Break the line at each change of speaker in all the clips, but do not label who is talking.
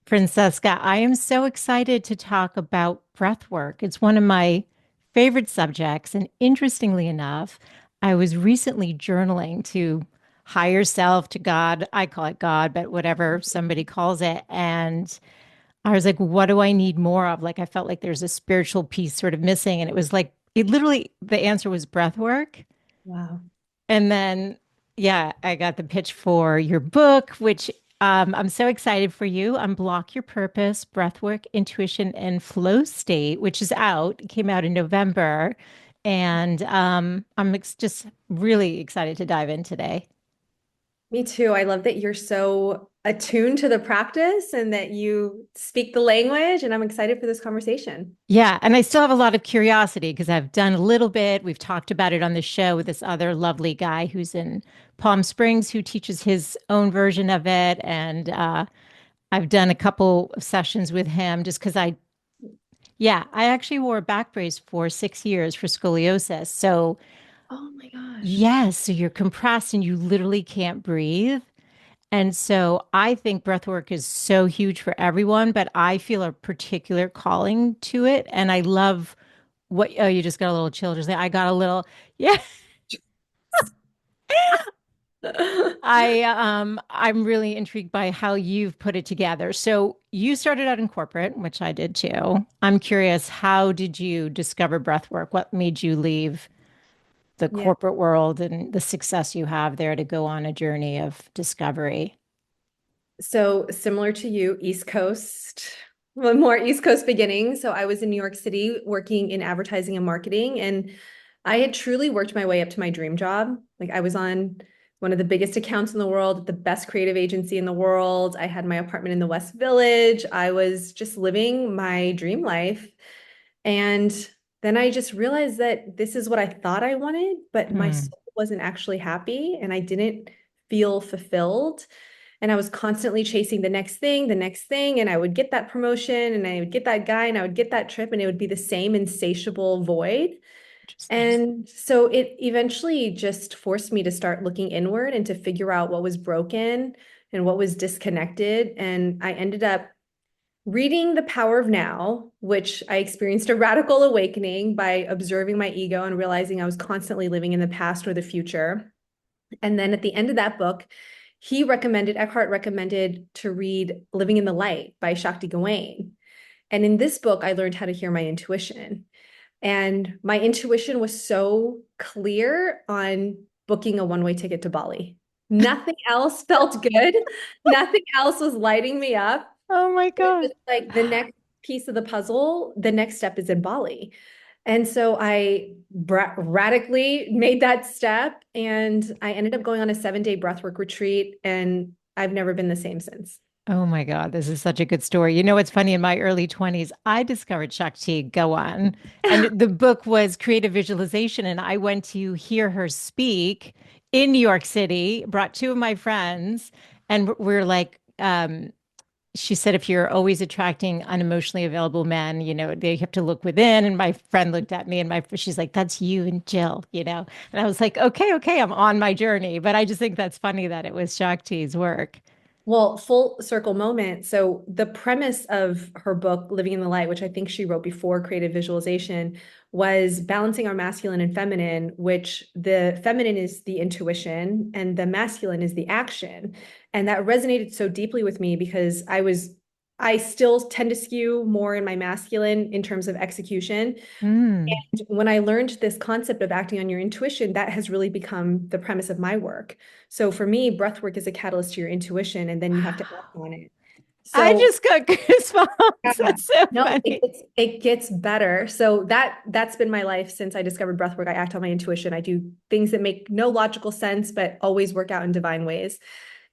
Francesca, I am so excited to talk about breath work. It's one of my favorite subjects. And interestingly enough, I was recently journaling to higher self, to God. I call it God, but whatever somebody calls it. And I was like, what do I need more of? Like, I felt like there's a spiritual piece sort of missing. And it was like, it literally, the answer was breath work.
Wow.
And then, yeah, I got the pitch for your book, which I'm so excited for you. Unblock Your Purpose, Breathwork, Intuition, and Flow State, which is out. It came out in November. And just really excited to dive in today.
Me too. I love that you're so attuned to the practice and that you speak the language, and I'm excited for this conversation.
Yeah, and I still have a lot of curiosity because I've done a little bit. We've talked about it on the show with this other lovely guy who's in Palm Springs who teaches his own version of it. And I've done a couple of sessions with him just because yeah, I actually wore a back brace for 6 years for scoliosis. So,
Oh my gosh.
yes, so you're compressed and you literally can't breathe. And so I think breath work is so huge for everyone, but I feel a particular calling to it. And I love oh, you just got a little chill. Just I got a little, yeah. I'm really intrigued by how you've put it together. So you started out in corporate, which I did too. I'm curious, how did you discover breath work? What made you leave the
Yeah.
corporate world and the success you have there to go on a journey of discovery?
So similar to you, East Coast, well, more East Coast beginning. So I was in New York City working in advertising and marketing, and I had truly worked my way up to my dream job. Like I was on one of the biggest accounts in the world, the best creative agency in the world. I had my apartment in the West Village. I was just living my dream life. And then I just realized that this is what I thought I wanted, but my
Hmm.
soul wasn't actually happy and I didn't feel fulfilled. And I was constantly chasing the next thing. And I would get that promotion and I would get that guy and I would get that trip and it would be the same insatiable void.
Interesting.
And so it eventually just forced me to start looking inward and to figure out what was broken and what was disconnected. And I ended up reading The Power of Now, which I experienced a radical awakening by observing my ego and realizing I was constantly living in the past or the future. And then at the end of that book, Eckhart recommended to read Living in the Light by Shakti Gawain. And in this book, I learned how to hear my intuition. And my intuition was so clear on booking a one-way ticket to Bali. Nothing else felt good. Nothing else was lighting me up.
Oh my
It
God.
was like the next piece of the puzzle, the next step is in Bali. And so I radically made that step and I ended up going on a 7-day breathwork retreat and I've never been the same since.
Oh my God, this is such a good story. You know what's funny? In my early 20s, I discovered Shakti Gawan, and the book was Creative Visualization. And I went to hear her speak in New York City, brought two of my friends, and we're like, she said, if you're always attracting unemotionally available men, they have to look within. And my friend looked at me and she's like, that's you and Jill. And I was like, okay, I'm on my journey. But I just think that's funny that it was Shakti's work.
Well, full circle moment. So, the premise of her book, Living in the Light, which I think she wrote before Creative Visualization, was balancing our masculine and feminine, which the feminine is the intuition and the masculine is the action. And that resonated so deeply with me because I still tend to skew more in my masculine in terms of execution.
Mm.
When I learned this concept of acting on your intuition, that has really become the premise of my work. So for me, breath work is a catalyst to your intuition, and then you have to act on it.
I
So
just got goosebumps.
yeah,
That's so
no,
funny.
it gets better. So that's been my life since I discovered breath work. I act on my intuition. I do things that make no logical sense, but always work out in divine ways.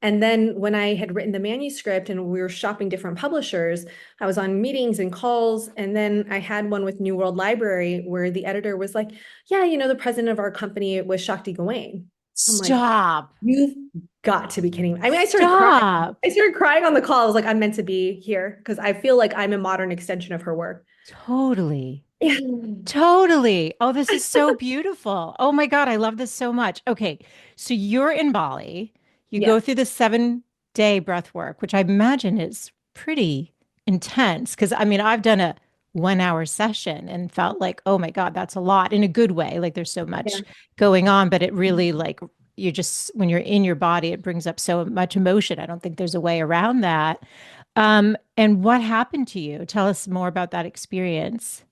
And then when I had written the manuscript and we were shopping different publishers, I was on meetings and calls. And then I had one with New World Library where the editor was like, yeah, the president of our company was Shakti Gawain. I'm like,
Stop.
you've got to be kidding me. I mean, I started crying.
Stop.
I started crying on the call. I was like, I'm meant to be here because I feel like I'm a modern extension of her work.
Totally.
Yeah.
Totally. Oh, this is so beautiful. Oh my God, I love this so much. Okay, so you're in Bali. You go
Yes.
through the 7-day breath work, which I imagine is pretty intense. Because I mean, I've done a 1 hour session and felt like, oh my God, that's a lot in a good way. Like there's so
Yeah.
much going on, but it really like you just when you're in your body, it brings up so much emotion. I don't think there's a way around that. And what happened to you? Tell us more about that experience.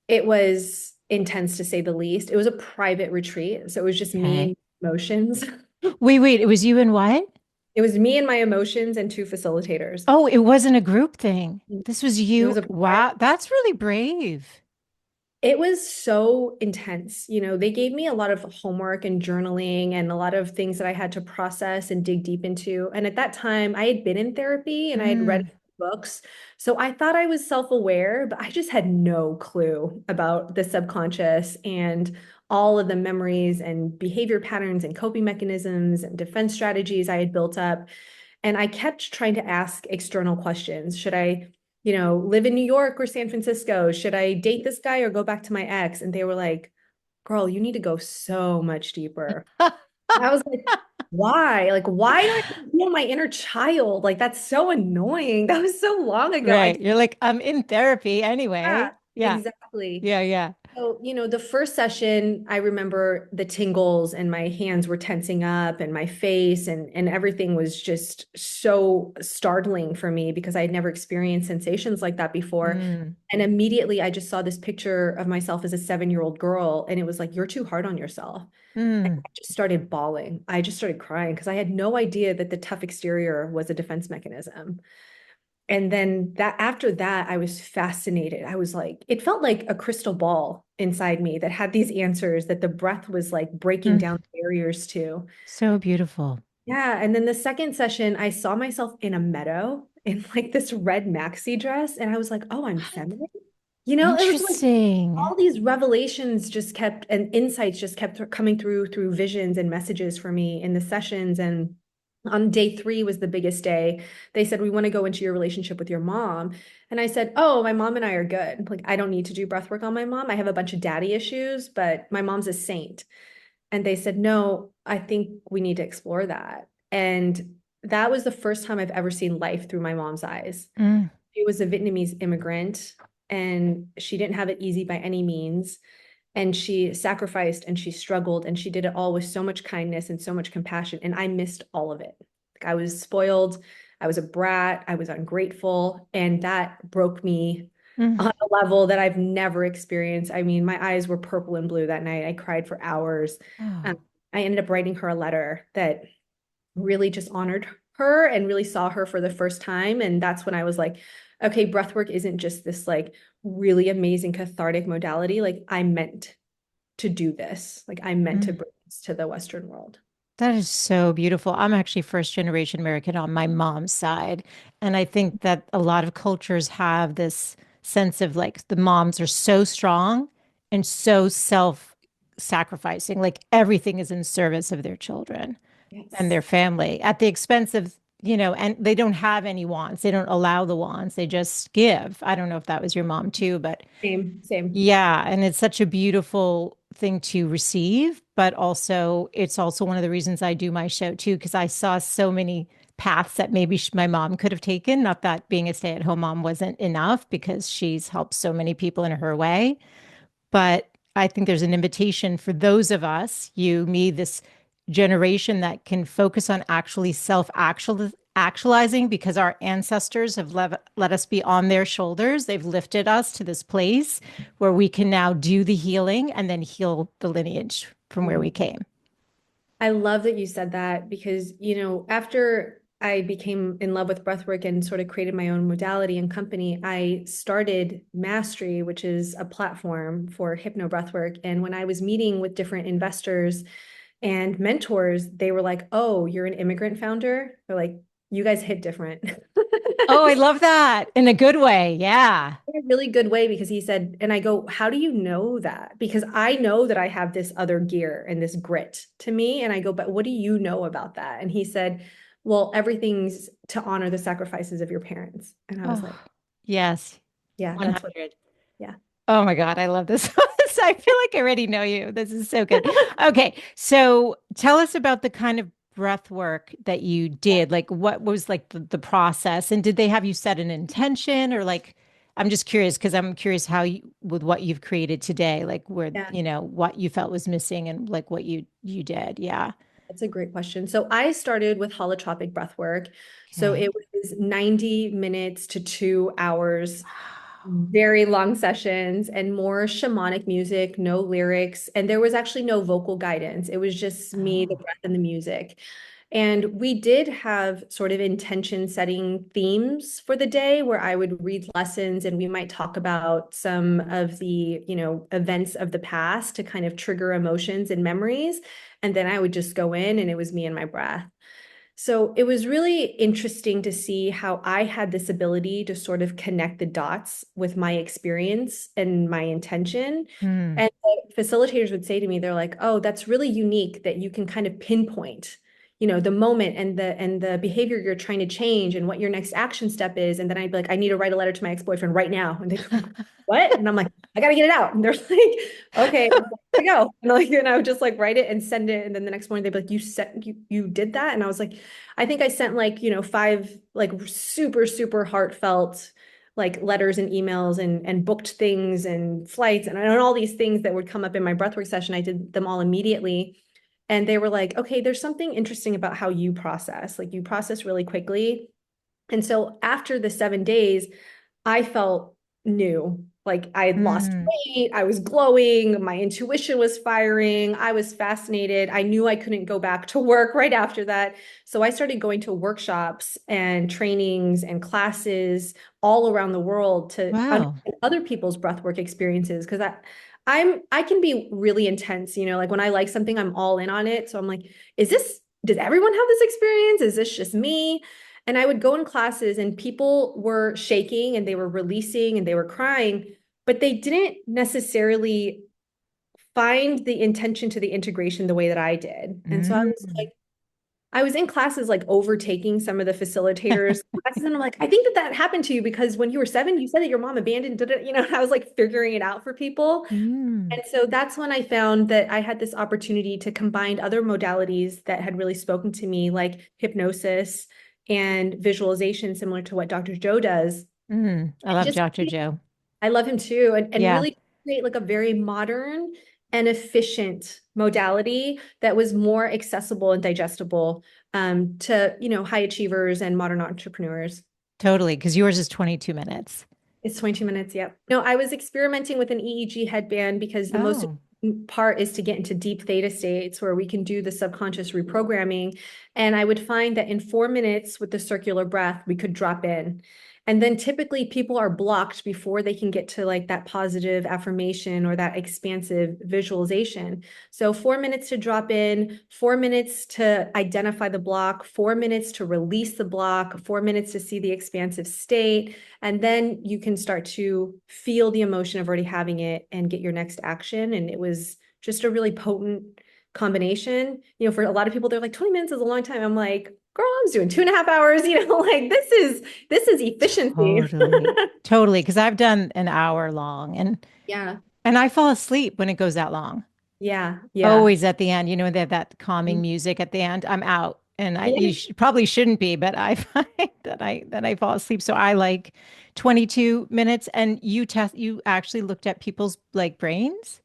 It was intense to say the least. It was a private retreat, so it was just me
Okay.
and emotions.
Wait, it was you and what?
It was me and my emotions and two facilitators.
Oh, it wasn't a group thing. This was
It was
you.
a
Wow, that's really brave.
It was so intense. They gave me a lot of homework and journaling and a lot of things that I had to process and dig deep into. And at that time, I had been in therapy and I had read
Mm,
books. So I thought I was self-aware, but I just had no clue about the subconscious and all of the memories and behavior patterns and coping mechanisms and defense strategies I had built up. And I kept trying to ask external questions. Should I live in New York or San Francisco? Should I date this guy or go back to my ex? And they were like, girl, you need to go so much deeper. And I was like, why? Like, why do I have to feel my inner child? Like, that's so annoying. That was so long ago.
right. You're like, I'm in therapy
Yeah,
anyway. Yeah.
exactly.
Yeah. Yeah.
So, the first session, I remember the tingles and my hands were tensing up and my face and everything was just so startling for me because I had never experienced sensations like that before.
Mm,
And immediately I just saw this picture of myself as a 7-year-old girl and it was like, you're too hard on yourself. And
mm.
I just started bawling. I just started crying because I had no idea that the tough exterior was a defense mechanism. And then that after that, I was fascinated. I was like, it felt like a crystal ball inside me that had these answers that the breath was like breaking
Mm.
down barriers to.
So beautiful.
Yeah. And then the second session, I saw myself in a meadow in like this red maxi dress. And I was like, oh, I'm feminine. It was like
Interesting.
all these revelations just kept and insights just kept coming through visions and messages for me in the sessions. And on day 3 was the biggest day. They said, we want to go into your relationship with your mom. And I said, oh, my mom and I are good. Like, I don't need to do breath work on my mom. I have a bunch of daddy issues, but my mom's a saint. And they said, no, I think we need to explore that. And that was the first time I've ever seen life through my mom's eyes.
Mm,
She was a Vietnamese immigrant and she didn't have it easy by any means. And she sacrificed and she struggled and she did it all with so much kindness and so much compassion. And I missed all of it. Like I was spoiled. I was a brat. I was ungrateful. And that broke me
mm.
on a level that I've never experienced. I mean, my eyes were purple and blue that night. I cried for hours. Um,
Oh,
I ended up writing her a letter that really just honored her and really saw her for the first time. And that's when I was like, okay, breathwork isn't just this like really amazing cathartic modality. Like I meant to do this. Like I meant to
mm.
bring this to the Western world.
That is so beautiful. I'm actually first generation American on my mom's side. And I think that a lot of cultures have this sense of like the moms are so strong and so self-sacrificing. Like everything is in service of their children and
Yes.
their family at the expense of, and they don't have any wants. They don't allow the wants. They just give. I don't know if that was your mom too, but
Same, same.
yeah, and it's such a beautiful thing to receive, but also it's also one of the reasons I do my show too, because I saw so many paths that maybe my mom could have taken. Not that being a stay-at-home mom wasn't enough because she's helped so many people in her way, but I think there's an invitation for those of us, you, me, this generation that can focus on actually self-actualizing because our ancestors have let us be on their shoulders. They've lifted us to this place where we can now do the healing and then heal the lineage from where we came.
I love that you said that because, after I became in love with breathwork and sort of created my own modality and company, I started Mastery, which is a platform for HypnoBreathwork. And when I was meeting with different investors and mentors, they were like, oh, you're an immigrant founder? They're like, you guys hit different.
Oh, I love that in a good way. Yeah.
In a really good way because he said, and I go, how do you know that? Because I know that I have this other gear and this grit to me. And I go, but what do you know about that? And he said, well, everything's to honor the sacrifices of your parents. And I was
Oh,
like,
yes.
yeah, that's what,
100.
yeah.
Oh my God, I love this. I feel like I already know you. This is so good. Okay, so tell us about the kind of breath work that you did? Like what was like the process? And did they have you set an intention or like I'm just curious because I'm curious how you with what you've created today, like where,
Yeah.
what you felt was missing and like what you did. Yeah.
That's a great question. So I started with holotropic breath work. So
Okay.
it was 90 minutes to 2 hours,
Wow.
very long sessions and more shamanic music, no lyrics. And there was actually no vocal guidance. It was just me, the
Oh.
breath, and the music. And we did have sort of intention setting themes for the day where I would read lessons and we might talk about some of the, events of the past to kind of trigger emotions and memories. And then I would just go in and it was me and my breath. So it was really interesting to see how I had this ability to sort of connect the dots with my experience and my intention.
Hmm.
And the facilitators would say to me, they're like, "Oh, that's really unique that you can kind of pinpoint, the moment and the behavior you're trying to change and what your next action step is." And then I'd be like, "I need to write a letter to my ex-boyfriend right now." And they'd be like, "What?" And I'm like, "I gotta get it out." And they're like, "Okay." To go and I would just like write it and send it and then the next morning they'd be like you did that and I was like I think I sent like five like super heartfelt like letters and emails and booked things and flights and all these things that would come up in my breathwork session. I did them all immediately and they were like, okay, there's something interesting about how you process, like you process really quickly. And so after the 7 days I felt new. Like I had lost
Hmm.
weight, I was glowing, my intuition was firing, I was fascinated. I knew I couldn't go back to work right after that. So I started going to workshops and trainings and classes all around the world to
Wow.
understand other people's breathwork experiences because I can be really intense, like when I like something, I'm all in on it. So I'm like, does everyone have this experience? Is this just me? And I would go in classes and people were shaking and they were releasing and they were crying, but they didn't necessarily find the intention to the integration the way that I did. And so
Mm.
I was in classes like overtaking some of the facilitators classes, and I'm like, I think that happened to you because when you were 7, you said that your mom abandoned, did it, I was like figuring it out for people.
Mm.
And so that's when I found that I had this opportunity to combine other modalities that had really spoken to me, like hypnosis and visualization, similar to what Dr. Joe does.
Mm. I
And
love
just,
Dr. Joe.
I love him too, and
Yeah.
really create like a very modern and efficient modality that was more accessible and digestible to, high achievers and modern entrepreneurs.
Totally. Because yours is 22 minutes.
It's 22 minutes. Yep. No, I was experimenting with an EEG headband because the most
Oh,
important part is to get into deep theta states where we can do the subconscious reprogramming. And I would find that in 4 minutes with the circular breath, we could drop in. And then typically people are blocked before they can get to like that positive affirmation or that expansive visualization. So 4 minutes to drop in, 4 minutes to identify the block, 4 minutes to release the block, 4 minutes to see the expansive state. And then you can start to feel the emotion of already having it and get your next action. And it was just a really potent combination. For a lot of people, they're like, 20 minutes is a long time. I'm like, girl, I was doing 2.5 hours, like this is efficiency.
totally. Totally. Because I've done an hour long
Yeah.
and I fall asleep when it goes that long.
Yeah. Yeah.
Always at the end, that calming music at the end. I'm out. And you
Yeah.
probably shouldn't be, but I find that I fall asleep. So I like 22 minutes and you actually looked at people's like brains.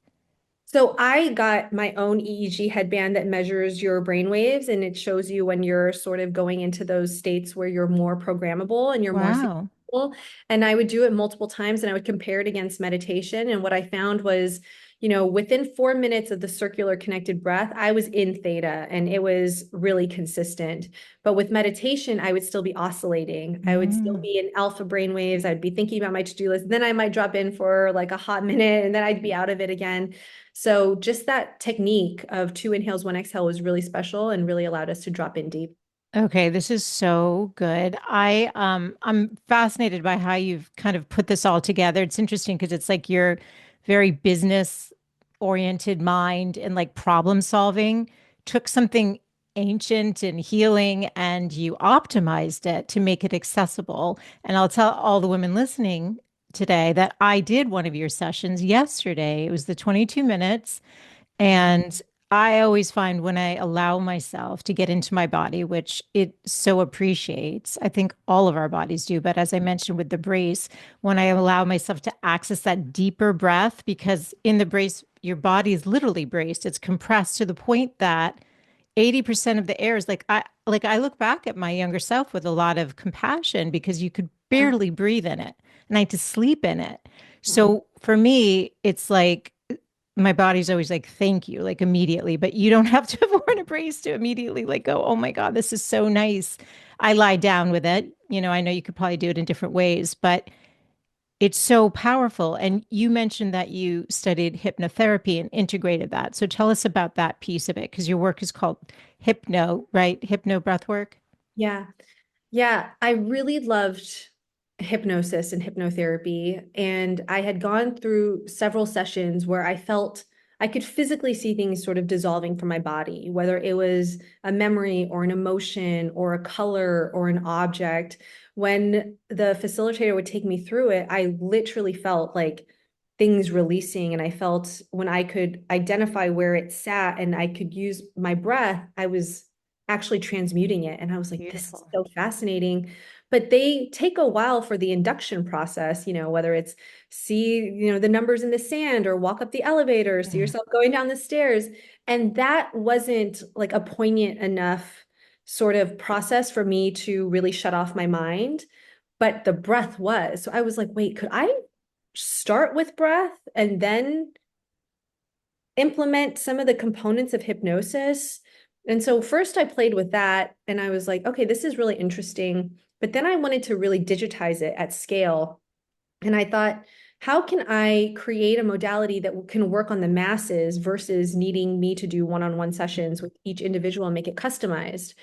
So I got my own EEG headband that measures your brain waves and it shows you when you're sort of going into those states where you're more programmable and you're more
Wow.
successful. And I would do it multiple times and I would compare it against meditation. And what I found was, within 4 minutes of the circular connected breath, I was in theta and it was really consistent. But with meditation, I would still be oscillating. I would still
Mm.
be in alpha brain waves. I'd be thinking about my to-do list. Then I might drop in for like a hot minute and then I'd be out of it again. So just that technique of 2 inhales, 1 exhale was really special and really allowed us to drop in deep.
Okay, this is so good. I'm fascinated by how you've kind of put this all together. It's interesting because it's like your very business oriented mind and like problem solving took something ancient and healing and you optimized it to make it accessible. And I'll tell all the women listening today that I did one of your sessions yesterday. It was the 22 minutes and I always find when I allow myself to get into my body, which it so appreciates, I think all of our bodies do. But as I mentioned with the brace, when I allow myself to access that deeper breath, because in the brace, your body is literally braced, it's compressed to the point that 80% of the air is like I look back at my younger self with a lot of compassion because you could
Yeah.
barely breathe in it and I had to sleep in it.
Wow.
So for me, it's like my body's always like, thank you, like immediately, but you don't have to have worn a brace to immediately like go, oh my God, this is so nice. I lie down with it. I know you could probably do it in different ways, but it's so powerful. And you mentioned that you studied hypnotherapy and integrated that. So tell us about that piece of it, because your work is called hypno, right? Hypno breathwork.
Yeah. Yeah, I really loved hypnosis and hypnotherapy. And I had gone through several sessions where I felt I could physically see things sort of dissolving from my body, whether it was a memory or an emotion or a color or an object. When the facilitator would take me through it, I literally felt like things releasing. And I felt when I could identify where it sat and I could use my breath, I was actually transmuting it. And I was like, this is
Beautiful.
so fascinating. But they take a while for the induction process, whether it's see, the numbers in the sand or walk up the elevator, see
Yeah.
yourself going down the stairs. And that wasn't like a poignant enough sort of process for me to really shut off my mind. But the breath was. So I was like, wait, could I start with breath and then implement some of the components of hypnosis? And so first I played with that and I was like, okay, this is really interesting. But then I wanted to really digitize it at scale. And I thought, how can I create a modality that can work on the masses versus needing me to do one-on-one sessions with each individual and make it customized?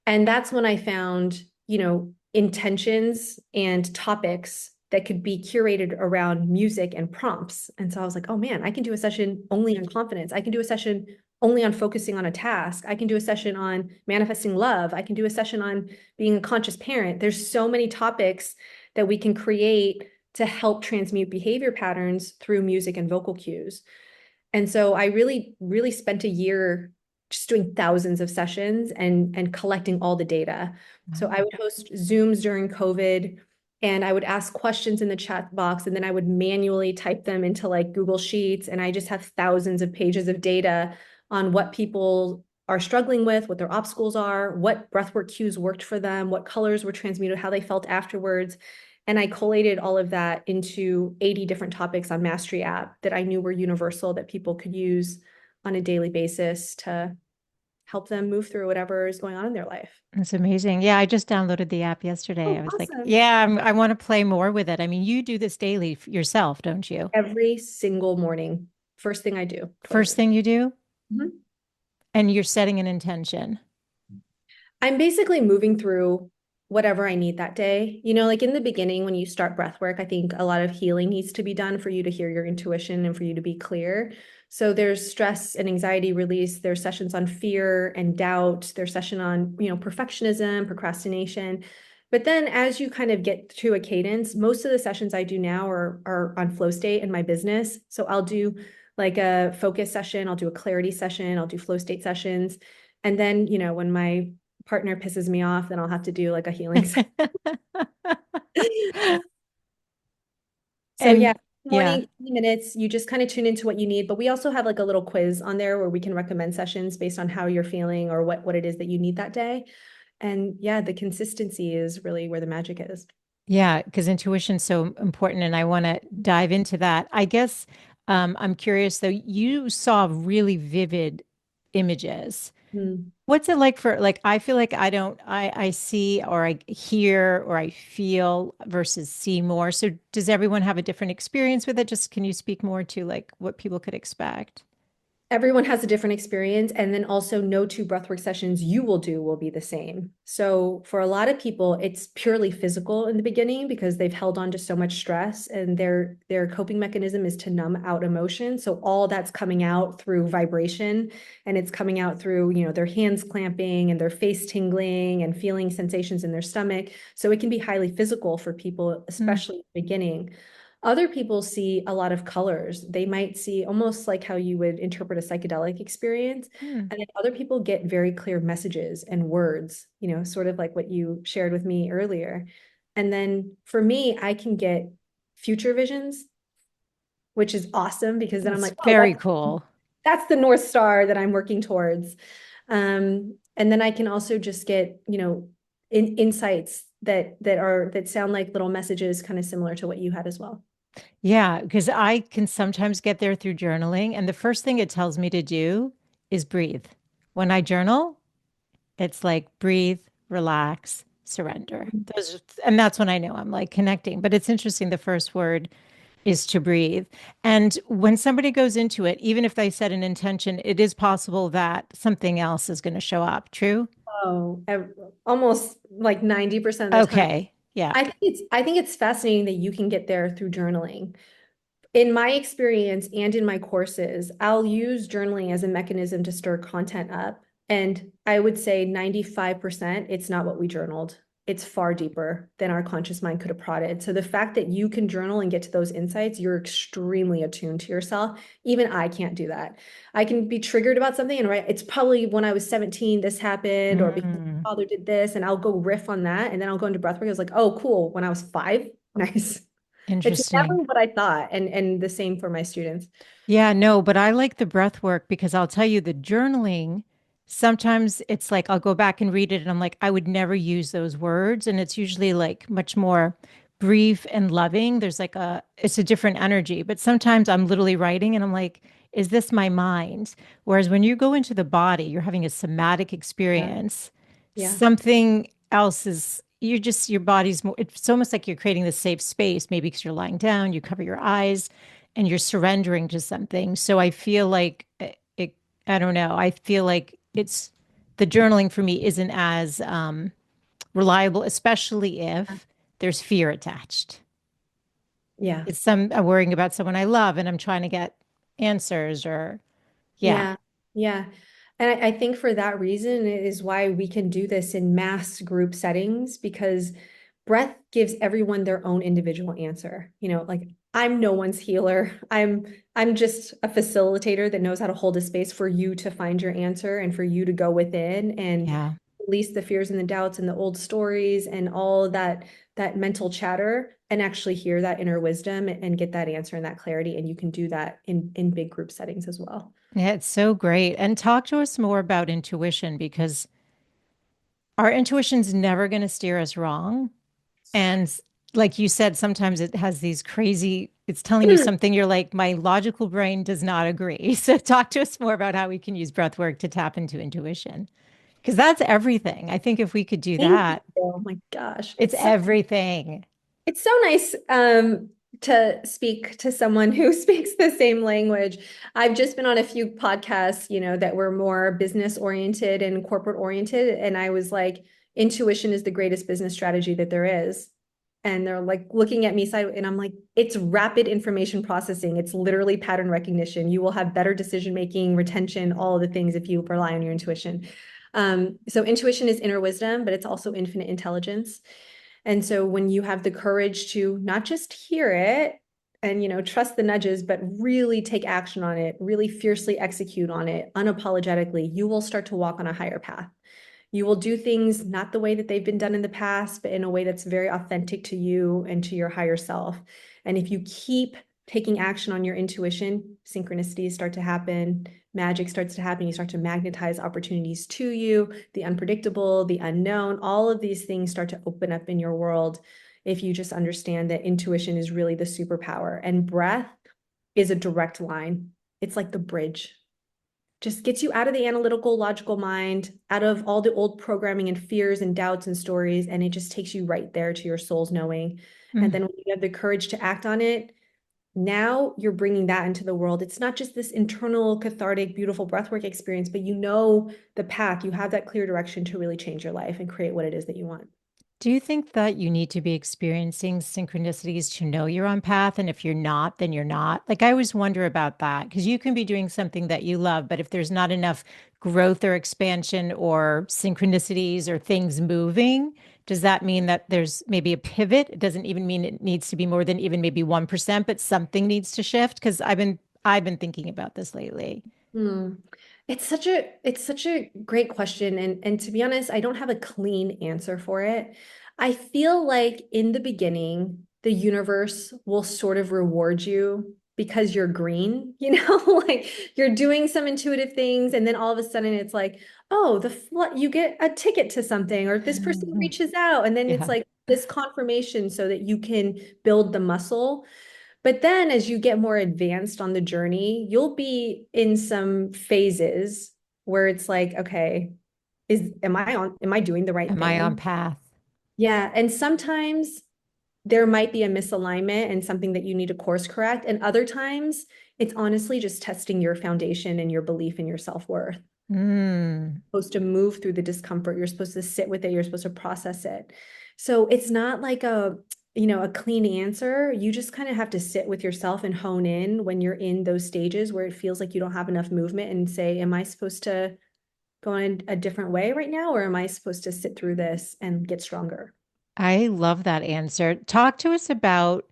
And that's when I found, intentions and topics that could be curated around music and prompts. And so I was like, oh man, I can do a session only on confidence. I can do a session only on focusing on a task. I can do a session on manifesting love. I can do a session on being a conscious parent. There's so many topics that we can create to help transmute behavior patterns through music and vocal cues. And so I really, really spent a year just doing thousands of sessions and collecting all the data. So I
Wow.
would host Zooms during COVID and I would ask questions in the chat box and then I would manually type them into like Google Sheets. And I just have thousands of pages of data on what people are struggling with, what their obstacles are, what breathwork cues worked for them, what colors were transmuted, how they felt afterwards. And I collated all of that into 80 different topics on Mastery app that I knew were universal that people could use on a daily basis to help them move through whatever is going on in their life.
That's amazing. Yeah, I just downloaded the app yesterday. I
Oh,
was like,
awesome.
yeah, I want to play more with it. I mean, you do this daily yourself, don't you?
Every single morning, first thing I do before I go
First
to sleep.
thing you do,
Mhm.
and you're setting an intention.
I'm basically moving through whatever I need that day. Like in the beginning, when you start breath work, I think a lot of healing needs to be done for you to hear your intuition and for you to be clear. So there's stress and anxiety release. There's sessions on fear and doubt. There's session on, perfectionism, procrastination. But then as you kind of get to a cadence, most of the sessions I do now are on flow state in my business. So I'll do like a focus session, I'll do a clarity session, I'll do flow state sessions. And then, when my partner pisses me off, then I'll have to do like a healing. So yeah,
And yeah.
morning 20 minutes, you just kind of tune into what you need. But we also have like a little quiz on there where we can recommend sessions based on how you're feeling or what it is that you need that day. And yeah, the consistency is really where the magic is.
Yeah, because intuition's so important, and I want to dive into that. I guess I'm curious though, you saw really vivid images.
Hmm.
What's it like for like I feel like I see or I hear or I feel versus see more. So does everyone have a different experience with it? Just can you speak more to like what people could expect?
Everyone has a different experience, and then also no two breathwork sessions you will do will be the same. So for a lot of people, it's purely physical in the beginning because they've held on to so much stress, and their coping mechanism is to numb out emotion. So all that's coming out through vibration, and it's coming out through, their hands clamping and their face tingling and feeling sensations in their stomach. So it can be highly physical for people,
Mm.
especially in the beginning. Other people see a lot of colors. They might see almost like how you would interpret a psychedelic experience.
Hmm.
And then other people get very clear messages and words, sort of like what you shared with me earlier. And then for me, I can get future visions, which is awesome because then I'm
That's
like, oh,
very cool.
that's the North Star that I'm working towards. And then I can also just get, insights that sound like little messages, kind of similar to what you had as well.
Yeah, because I can sometimes get there through journaling. And the first thing it tells me to do is breathe. When I journal, it's like breathe, relax, surrender. And that's when I know I'm like connecting. But it's interesting. The first word is to breathe. And when somebody goes into it, even if they set an intention, it is possible that something else is going to show up. True?
Oh, almost like 90% of the time.
Okay. Yeah.
I think it's fascinating that you can get there through journaling. In my experience and in my courses, I'll use journaling as a mechanism to stir content up. And I would say 95%, it's not what we journaled. It's far deeper than our conscious mind could have prodded. So the fact that you can journal and get to those insights, you're extremely attuned to yourself. Even I can't do that. I can be triggered about something and right, it's probably when I was 17, this happened, or because
Mm,
my father did this, and I'll go riff on that. And then I'll go into breathwork. I was like, oh, cool. When I was 5, nice. It's
interesting.
never what I thought, and the same for my students.
Yeah, no, but I like the breath work because I'll tell you the journaling, sometimes it's like I'll go back and read it and I'm like, I would never use those words. And it's usually like much more brief and loving. It's a different energy. But sometimes I'm literally writing and I'm like, is this my mind? Whereas when you go into the body, you're having a somatic
Yeah,
experience.
yeah,
Something else is, your body's more, it's almost like you're creating this safe space, maybe because you're lying down, you cover your eyes and you're surrendering to something. So I feel like I don't know. I feel like the journaling for me isn't as reliable, especially if there's fear attached.
yeah,
I'm worrying about someone I love and I'm trying to get answers or, yeah,
yeah, yeah. And I think for that reason it is why we can do this in mass group settings because breath gives everyone their own individual answer. Like I'm no one's healer. I'm just a facilitator that knows how to hold a space for you to find your answer and for you to go within and
yeah.
release the fears and the doubts and the old stories and all that mental chatter and actually hear that inner wisdom and get that answer and that clarity. And you can do that in big group settings as well.
Yeah, it's so great. And talk to us more about intuition because our intuition's never going to steer us wrong. And like you said, sometimes it has these crazy, it's telling you something you're like, my logical brain does not agree. So talk to us more about how we can use breath work to tap into intuition. Because that's everything. I think if we could do
Thank you.
that,
Oh my gosh.
it's everything.
It's so nice to speak to someone who speaks the same language. I've just been on a few podcasts, that were more business oriented and corporate oriented. And I was like, intuition is the greatest business strategy that there is. And they're like looking at me side, and I'm like, it's rapid information processing. It's literally pattern recognition. You will have better decision making, retention, all of the things if you rely on your intuition. So intuition is inner wisdom, but it's also infinite intelligence. And so when you have the courage to not just hear it and trust the nudges, but really take action on it, really fiercely execute on it unapologetically, you will start to walk on a higher path. You will do things not the way that they've been done in the past, but in a way that's very authentic to you and to your higher self. And if you keep taking action on your intuition, synchronicities start to happen, magic starts to happen. You start to magnetize opportunities to you, the unpredictable, the unknown, all of these things start to open up in your world if you just understand that intuition is really the superpower. And breath is a direct line. It's like the bridge, just gets you out of the analytical, logical mind, out of all the old programming and fears and doubts and stories. And it just takes you right there to your soul's knowing. And
Mm.
then when you have the courage to act on it, now you're bringing that into the world. It's not just this internal, cathartic, beautiful breathwork experience, but the path. You have that clear direction to really change your life and create what it is that you want.
Do you think that you need to be experiencing synchronicities to know you're on path? And if you're not, then you're not? Like, I always wonder about that because you can be doing something that you love, but if there's not enough growth or expansion or synchronicities or things moving, Does that mean that there's maybe a pivot? It doesn't even mean it needs to be more than even maybe 1%, but something needs to shift? Because I've been thinking about this lately.
Hmm. It's such a great question. And to be honest, I don't have a clean answer for it. I feel like in the beginning, the universe will sort of reward you because you're green, like you're doing some intuitive things, and then all of a sudden it's like, oh, you get a ticket to something, or this person reaches out, and then it's
Yeah.
like this confirmation so that you can build the muscle. But then as you get more advanced on the journey, you'll be in some phases where it's like, okay, am I doing the right
Am I on
thing?
path?
Yeah. And sometimes there might be a misalignment and something that you need to course correct. And other times it's honestly just testing your foundation and your belief in your self-worth.
Mm.
Supposed to move through the discomfort. You're supposed to sit with it. You're supposed to process it. So it's not like a clean answer. You just kind of have to sit with yourself and hone in when you're in those stages where it feels like you don't have enough movement and say, am I supposed to go in a different way right now? Or am I supposed to sit through this and get stronger?
I love that answer. Talk to us about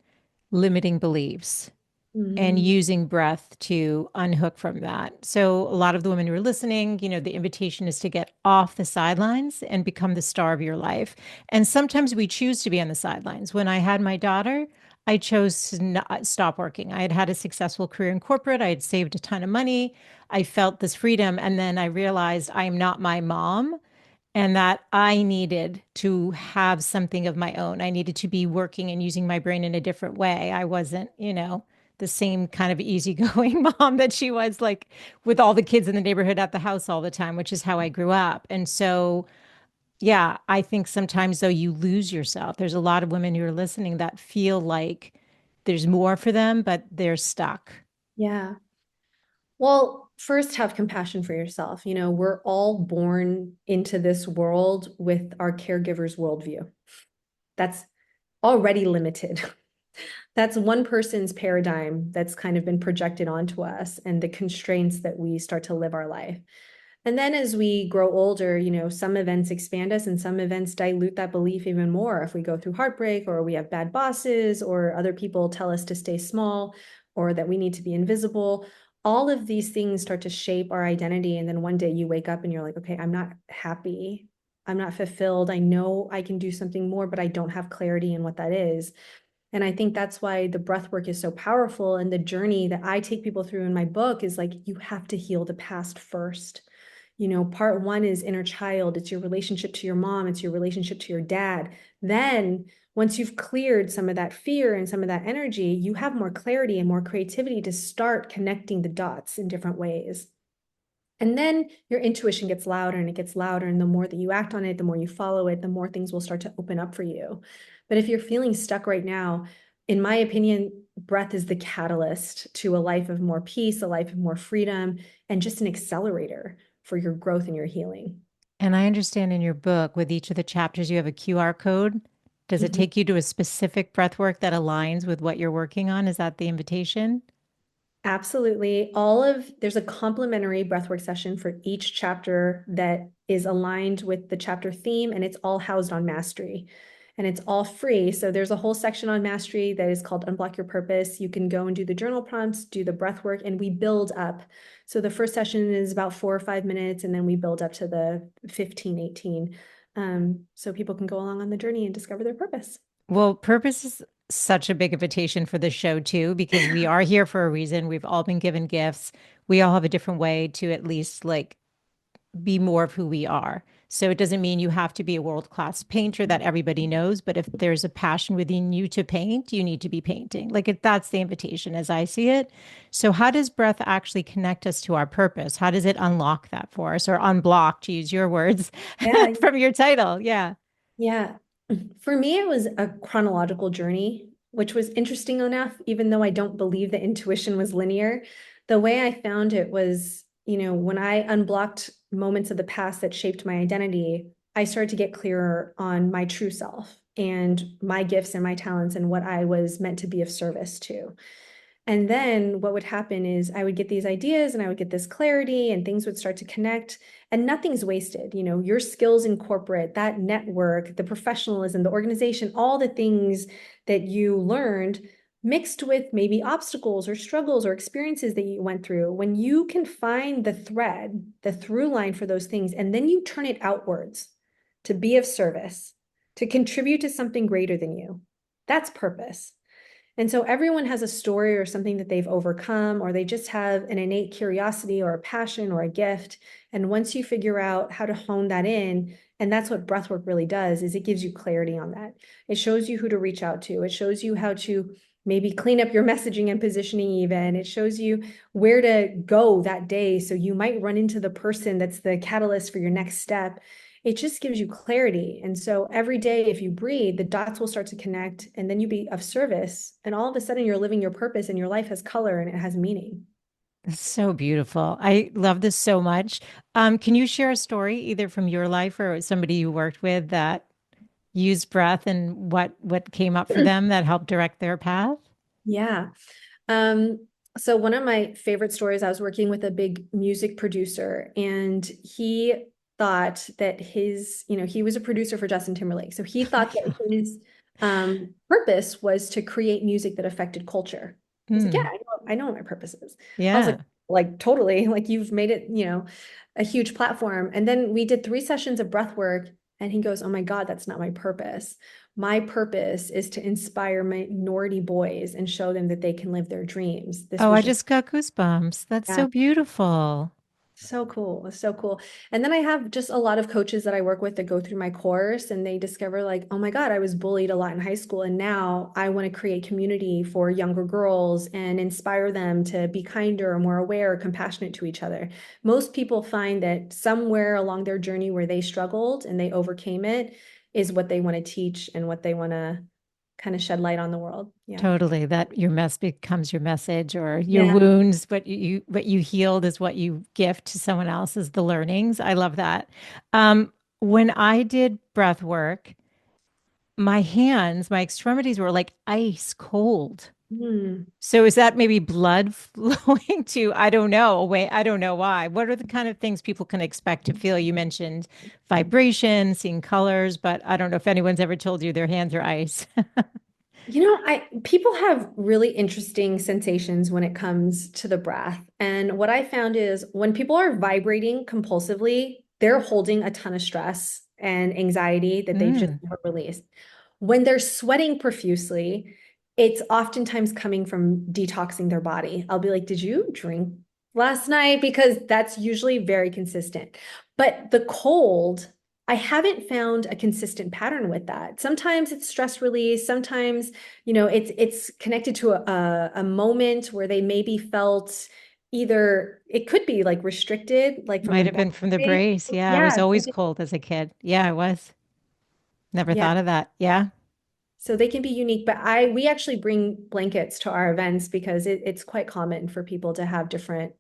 limiting beliefs and
Mm.
using breath to unhook from that. So, a lot of the women who are listening, the invitation is to get off the sidelines and become the star of your life. And sometimes we choose to be on the sidelines. When I had my daughter, I chose to not stop working. I had had a successful career in corporate. I had saved a ton of money. I felt this freedom. And then I realized I'm not my mom and that I needed to have something of my own. I needed to be working and using my brain in a different way. I wasn't, the same kind of easygoing mom that she was like with all the kids in the neighborhood at the house all the time, which is how I grew up. And so, yeah, I think sometimes though you lose yourself. There's a lot of women who are listening that feel like there's more for them, but they're stuck.
Yeah. Well, first have compassion for yourself. We're all born into this world with our caregiver's worldview. That's already limited. That's one person's paradigm that's kind of been projected onto us and the constraints that we start to live our life. And then as we grow older, some events expand us and some events dilute that belief even more. If we go through heartbreak or we have bad bosses or other people tell us to stay small or that we need to be invisible, all of these things start to shape our identity. And then one day you wake up and you're like, okay, I'm not happy. I'm not fulfilled. I know I can do something more, but I don't have clarity in what that is. And I think that's why the breath work is so powerful. And the journey that I take people through in my book is like, you have to heal the past first. Part one is inner child. It's your relationship to your mom. It's your relationship to your dad. Then once you've cleared some of that fear and some of that energy, you have more clarity and more creativity to start connecting the dots in different ways. And then your intuition gets louder and it gets louder. And the more that you act on it, the more you follow it, the more things will start to open up for you. But if you're feeling stuck right now, in my opinion, breath is the catalyst to a life of more peace, a life of more freedom, and just an accelerator for your growth and your healing.
And I understand in your book, with each of the chapters, you have a QR code. Does it
Mhm.
take you to a specific breath work that aligns with what you're working on? Is that the invitation?
Absolutely. There's a complimentary breathwork session for each chapter that is aligned with the chapter theme, and it's all housed on mastery. And it's all free. So there's a whole section on mastery that is called Unblock Your Purpose. You can go and do the journal prompts, do the breath work, and we build up. So the first session is about 4 or 5 minutes, and then we build up to the 15, 18. So people can go along on the journey and discover their purpose.
Well, purpose is such a big invitation for this show, too, because we are here for a reason. We've all been given gifts. We all have a different way to at least like be more of who we are. So it doesn't mean you have to be a world-class painter that everybody knows, but if there's a passion within you to paint, you need to be painting. Like if that's the invitation as I see it. So how does breath actually connect us to our purpose? How does it unlock that for us or unblock, to use your words
Yeah,
from your title? Yeah.
yeah. For me, it was a chronological journey, which was interesting enough, even though I don't believe that intuition was linear. The way I found it was, when I unblocked moments of the past that shaped my identity, I started to get clearer on my true self and my gifts and my talents and what I was meant to be of service to. And then what would happen is I would get these ideas and I would get this clarity and things would start to connect and nothing's wasted. You know, your skills in corporate, that network, the professionalism, the organization, all the things that you learned mixed with maybe obstacles or struggles or experiences that you went through. When you can find the thread, the through line for those things, and then you turn it outwards to be of service, to contribute to something greater than you, that's purpose. And so everyone has a story or something that they've overcome, or they just have an innate curiosity or a passion or a gift. And once you figure out how to hone that in, and that's what breathwork really does, is it gives you clarity on that. It shows you who to reach out to. It shows you how to maybe clean up your messaging and positioning even. It shows you where to go that day. So you might run into the person that's the catalyst for your next step. It just gives you clarity. And so every day, if you breathe, the dots will start to connect and then you be of service. And all of a sudden, you're living your purpose and your life has color and it has meaning.
That's so beautiful. I love this so much. Can you share a story either from your life or somebody you worked with that used breath and what came up for them that helped direct their path?
Yeah. Um, so one of my favorite stories, I was working with a big music producer and he thought that he was a producer for Justin Timberlake. So he thought that his purpose was to create music that affected culture. I was like, yeah,
Mm,
I know what my purpose is. I was
yeah.
like totally, like you've made it, a huge platform. And then we did 3 sessions of breath work and he goes, oh my God, that's not my purpose. My purpose is to inspire minority boys and show them that they can live their dreams. This
Oh, I
was just,
just got goosebumps. That's
yeah,
so beautiful.
so cool. It's so cool. And then I have just a lot of coaches that I work with that go through my course and they discover like, oh my God, I was bullied a lot in high school. And now I want to create community for younger girls and inspire them to be kinder, more aware, compassionate to each other. Most people find that somewhere along their journey where they struggled and they overcame it is what they want to teach and what they want to kind of shed light on the world. Yeah.
Totally. That your mess becomes your message or your
Yeah.
wounds, what you healed is what you gift to someone else is the learnings. I love that. When I did breath work, my hands, my extremities were like ice cold.
Hmm.
So is that maybe blood flowing to, I don't know, wait, I don't know why. What are the kind of things people can expect to feel? You mentioned vibration, seeing colors, but I don't know if anyone's ever told you their hands are ice.
I people have really interesting sensations when it comes to the breath. And what I found is when people are vibrating compulsively, they're holding a ton of stress and anxiety that they've just
Mm,
never released. When they're sweating profusely, it's oftentimes coming from detoxing their body. I'll be like, "Did you drink last night?" Because that's usually very consistent. But the cold, I haven't found a consistent pattern with that. Sometimes it's stress release, sometimes it's connected to a moment where they maybe felt either it could be like restricted, like from
might
the
have
back.
been from the brace. Yeah, I was
Yeah,
always cold as a kid. Yeah, I was. Never
yeah.
thought of that. Yeah.
So they can be unique, but we actually bring blankets to our events because it's quite common for people to have different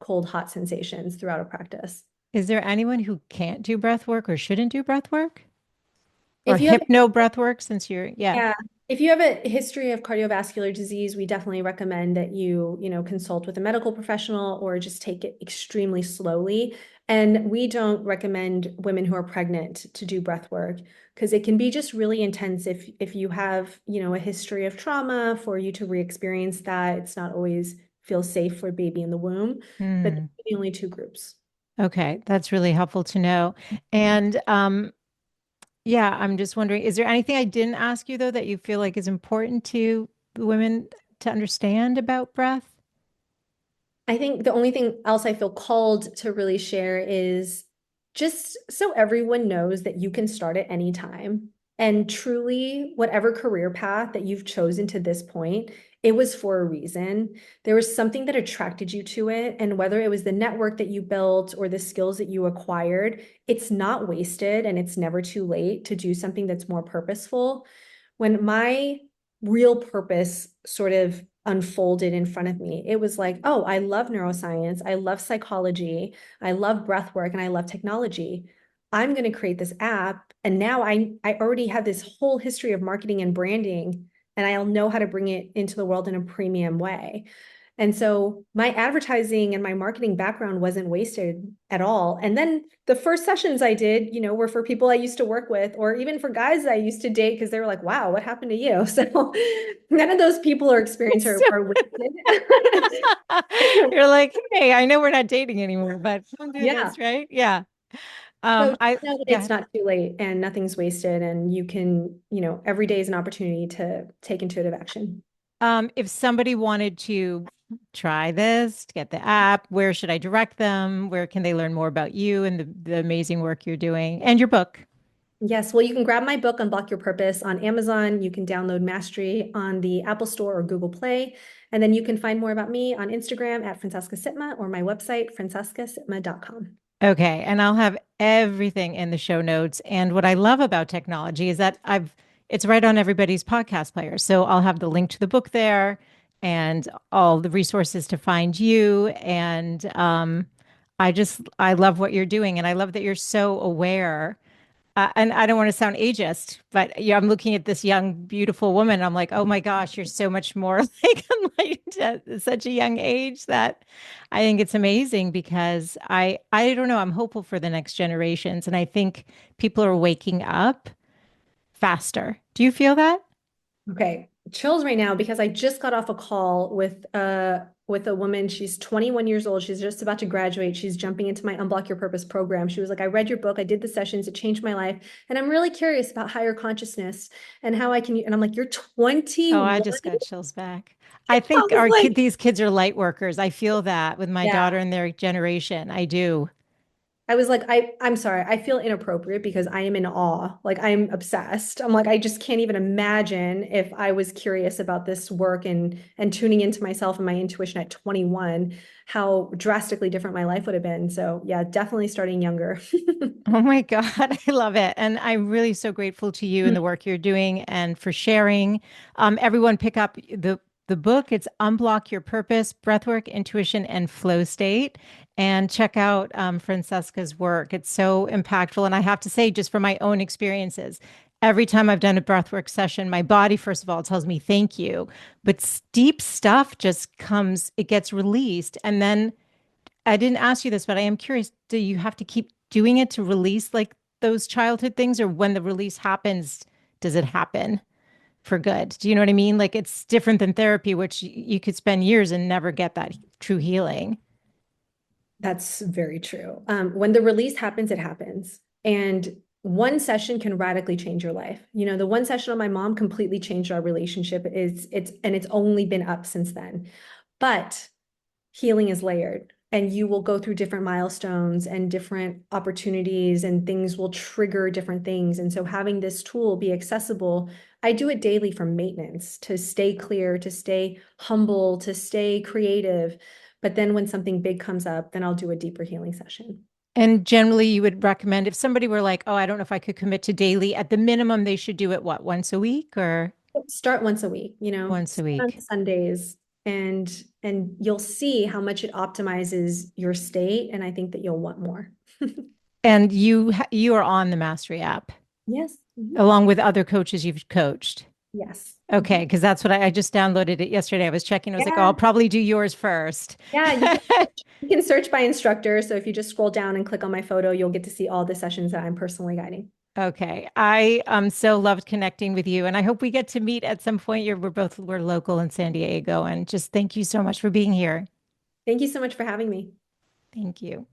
cold, hot sensations throughout a practice.
Is there anyone who can't do breath work or shouldn't do breath work or
If you have
hypno breath work since you're, yeah.
Yeah. If you have a history of cardiovascular disease, we definitely recommend that consult with a medical professional or just take it extremely slowly. And we don't recommend women who are pregnant to do breath work because it can be just really intense if you have, a history of trauma for you to re-experience that. It's not always feel safe for baby in the womb, but
Hmm.
the only 2 groups.
Okay, that's really helpful to know. And yeah, I'm just wondering, is there anything I didn't ask you though that you feel like is important to women to understand about breath?
I think the only thing else I feel called to really share is just so everyone knows that you can start at any time. And truly, whatever career path that you've chosen to this point, it was for a reason. There was something that attracted you to it. And whether it was the network that you built or the skills that you acquired, it's not wasted and it's never too late to do something that's more purposeful. When my real purpose sort of unfolded in front of me, it was like, oh, I love neuroscience, I love psychology, I love breath work, and I love technology. I'm going to create this app. And now I already have this whole history of marketing and branding and I'll know how to bring it into the world in a premium way. And so my advertising and my marketing background wasn't wasted at all. And then the first sessions I did, were for people I used to work with, or even for guys I used to date, because they were like, wow, what happened to you? So none of those people or experience
So
are wasted.
you're like, hey, I know we're not dating anymore, but don't do
Yeah.
this, right? Yeah.
So
I
know that it's
yeah.
not too late and nothing's wasted, and you can, every day is an opportunity to take intuitive action.
If somebody wanted to try this, to get the app, where should I direct them? Where can they learn more about you and the amazing work you're doing and your book?
Yes, well, you can grab my book, Unblock Your Purpose, on Amazon. You can download Mastery on the Apple Store or Google Play. And then you can find more about me on Instagram at Francesca Sipma or my website, francescasipma.com.
Okay, and I'll have everything in the show notes. And what I love about technology is that it's right on everybody's podcast player. So I'll have the link to the book there and all the resources to find you. And I love what you're doing, and I love that you're so aware. And I don't want to sound ageist, but yeah, I'm looking at this young, beautiful woman. I'm like, oh my gosh, you're so much more like enlightened at such a young age that I think it's amazing because I don't know, I'm hopeful for the next generations. And I think people are waking up faster. Do you feel that?
Okay, chills right now because I just got off a call with a woman. She's 21 years old. She's just about to graduate. She's jumping into my Unblock Your Purpose program. She was like, I read your book, I did the sessions, it changed my life. And I'm really curious about higher consciousness and how I can, and I'm like, you're
Oh, I
21?
just got chills back. I
I
think
was like,
these kids are light workers. I feel that with my
yeah.
daughter and their generation. I do.
I was like, I'm sorry, I feel inappropriate because I am in awe. Like I'm obsessed. I'm like, I just can't even imagine if I was curious about this work and tuning into myself and my intuition at 21, how drastically different my life would have been. So yeah, definitely starting younger.
Oh my God, I love it. And I'm really so grateful to you and the work you're doing and for sharing. Everyone pick up the book. It's Unblock Your Purpose, Breathwork, Intuition, and Flow State. And check out Francesca's work. It's so impactful. And I have to say, just from my own experiences, every time I've done a breathwork session, my body, first of all, tells me thank you. But deep stuff just comes, it gets released. And then I didn't ask you this, but I am curious. Do you have to keep doing it to release like those childhood things, or when the release happens, does it happen for good? Do you know what I mean? Like it's different than therapy, which you could spend years and never get that true healing.
That's very true. When the release happens, it happens. And one session can radically change your life. The one session on my mom completely changed our relationship. It's only been up since then. But healing is layered, and you will go through different milestones and different opportunities, and things will trigger different things. And so having this tool be accessible, I do it daily for maintenance, to stay clear, to stay humble, to stay creative. But then when something big comes up, then I'll do a deeper healing session.
And generally, you would recommend if somebody were like, oh, I don't know if I could commit to daily, at the minimum, they should do it what, once a week or
Start once a week,
once a
start on
week?
Sundays, and you'll see how much it optimizes your state. And I think that you'll want more.
And you are on the Mastery app
Yes. Mhm.
along with other coaches you've coached.
Yes.
Okay,
Mhm.
because that's what I just downloaded it yesterday. I was checking. I was like, oh,
Yeah.
I'll probably do yours first.
Yeah, you can search by instructor. So if you just scroll down and click on my photo, you'll get to see all the sessions that I'm personally guiding.
Okay, I so loved connecting with you, and I hope we get to meet at some point. We're local in San Diego, and just thank you so much for being here.
Thank you so much for having me.
Thank you.